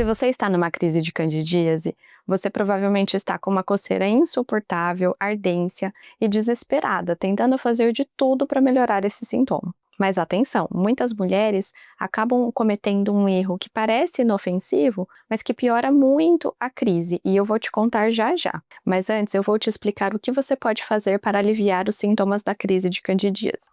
Se você está numa crise de candidíase, você provavelmente está com uma coceira insuportável, ardência e desesperada, tentando fazer de tudo para melhorar esse sintoma. Mas atenção, muitas mulheres acabam cometendo um erro que parece inofensivo, mas que piora muito a crise, e eu vou te contar já já. Mas antes eu vou te explicar o que você pode fazer para aliviar os sintomas da crise de candidíase.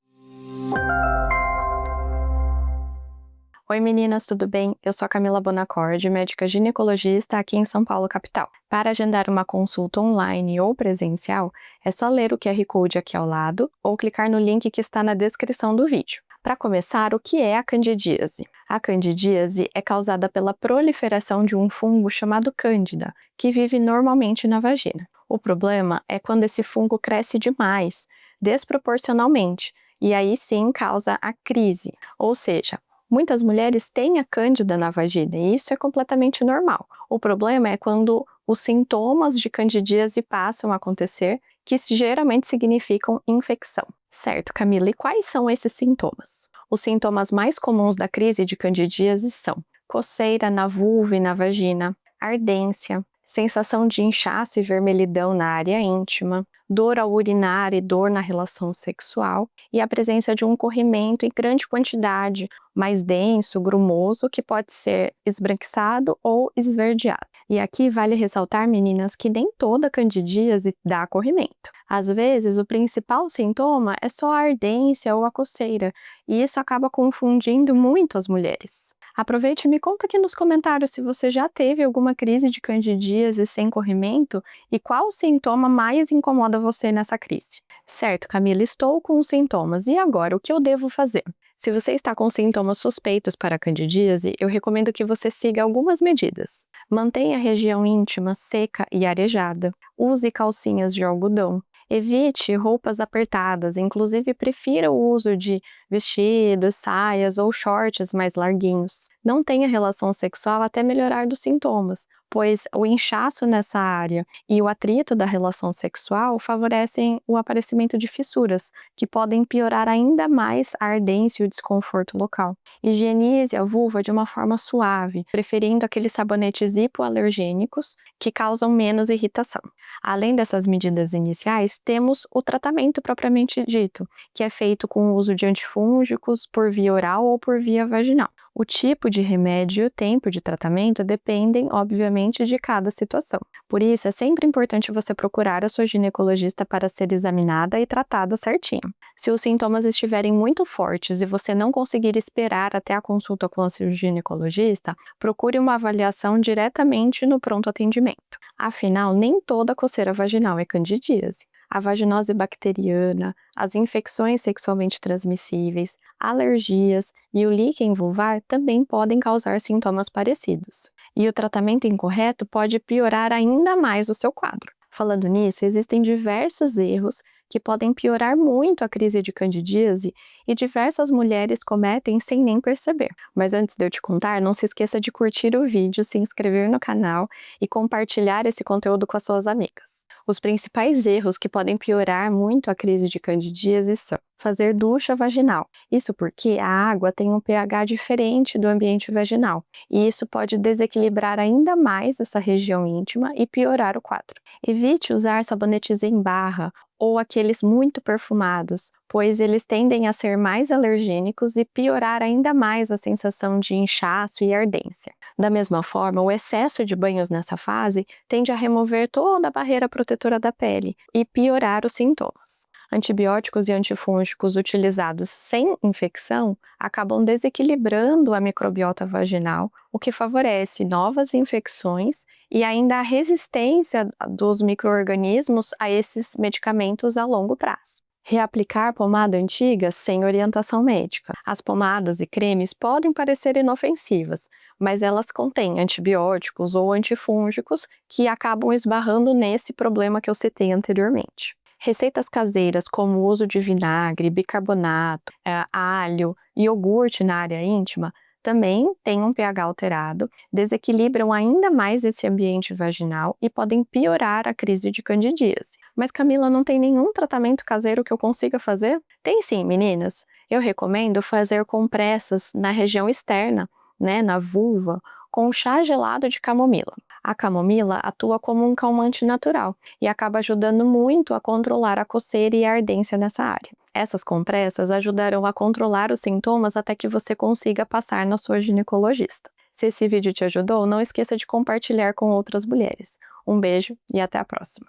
Oi meninas, tudo bem? Eu sou a Camila Bonaccord, médica ginecologista aqui em São Paulo, capital. Para agendar uma consulta online ou presencial, é só ler o QR Code aqui ao lado ou clicar no link que está na descrição do vídeo. Para começar, o que é a candidíase? A candidíase é causada pela proliferação de um fungo chamado Cândida, que vive normalmente na vagina. O problema é quando esse fungo cresce demais, desproporcionalmente, e aí sim causa a crise, ou seja, muitas mulheres têm a cândida na vagina e isso é completamente normal. O problema é quando os sintomas de candidíase passam a acontecer, que geralmente significam infecção. Certo, Camila, e quais são esses sintomas? Os sintomas mais comuns da crise de candidíase são coceira na vulva e na vagina, ardência, sensação de inchaço e vermelhidão na área íntima, dor ao urinar e dor na relação sexual e a presença de um corrimento em grande quantidade, mais denso, grumoso, que pode ser esbranquiçado ou esverdeado. E aqui vale ressaltar, meninas, que nem toda candidíase dá corrimento. Às vezes, o principal sintoma é só a ardência ou a coceira, e isso acaba confundindo muito as mulheres. Aproveite e me conta aqui nos comentários se você já teve alguma crise de candidíase sem corrimento e qual sintoma mais incomoda você nessa crise. Certo, Camila, estou com os sintomas, e agora o que eu devo fazer? Se você está com sintomas suspeitos para a candidíase, eu recomendo que você siga algumas medidas. Mantenha a região íntima seca e arejada, use calcinhas de algodão, evite roupas apertadas, inclusive prefira o uso de vestidos, saias ou shorts mais larguinhos. Não tenha relação sexual até melhorar dos sintomas, pois o inchaço nessa área e o atrito da relação sexual favorecem o aparecimento de fissuras, que podem piorar ainda mais a ardência e o desconforto local. Higienize a vulva de uma forma suave, preferindo aqueles sabonetes hipoalergênicos que causam menos irritação. Além dessas medidas iniciais, temos o tratamento propriamente dito, que é feito com o uso de antifúngicos por via oral ou por via vaginal. O tipo de remédio e o tempo de tratamento dependem, obviamente, de cada situação. Por isso, é sempre importante você procurar a sua ginecologista para ser examinada e tratada certinho. Se os sintomas estiverem muito fortes e você não conseguir esperar até a consulta com o seu ginecologista, procure uma avaliação diretamente no pronto atendimento. Afinal, nem toda coceira vaginal é candidíase. A vaginose bacteriana, as infecções sexualmente transmissíveis, alergias e o líquen vulvar também podem causar sintomas parecidos. E o tratamento incorreto pode piorar ainda mais o seu quadro. Falando nisso, existem diversos erros que podem piorar muito a crise de candidíase e diversas mulheres cometem sem nem perceber. Mas antes de eu te contar, não se esqueça de curtir o vídeo, se inscrever no canal e compartilhar esse conteúdo com as suas amigas. Os principais erros que podem piorar muito a crise de candidíase são fazer ducha vaginal. Isso porque a água tem um pH diferente do ambiente vaginal, e isso pode desequilibrar ainda mais essa região íntima e piorar o quadro. Evite usar sabonetes em barra ou aqueles muito perfumados, pois eles tendem a ser mais alergênicos e piorar ainda mais a sensação de inchaço e ardência. Da mesma forma, o excesso de banhos nessa fase tende a remover toda a barreira protetora da pele e piorar os sintomas. Antibióticos e antifúngicos utilizados sem infecção acabam desequilibrando a microbiota vaginal, o que favorece novas infecções e ainda a resistência dos micro-organismos a esses medicamentos a longo prazo. Reaplicar pomada antiga sem orientação médica. As pomadas e cremes podem parecer inofensivas, mas elas contêm antibióticos ou antifúngicos que acabam esbarrando nesse problema que eu citei anteriormente. Receitas caseiras como o uso de vinagre, bicarbonato, alho e iogurte na área íntima também têm um pH alterado, desequilibram ainda mais esse ambiente vaginal e podem piorar a crise de candidíase. Mas Camila, não tem nenhum tratamento caseiro que eu consiga fazer? Tem sim, meninas. Eu recomendo fazer compressas na região externa, na vulva, com chá gelado de camomila. A camomila atua como um calmante natural e acaba ajudando muito a controlar a coceira e a ardência nessa área. Essas compressas ajudarão a controlar os sintomas até que você consiga passar na sua ginecologista. Se esse vídeo te ajudou, não esqueça de compartilhar com outras mulheres. Um beijo e até a próxima!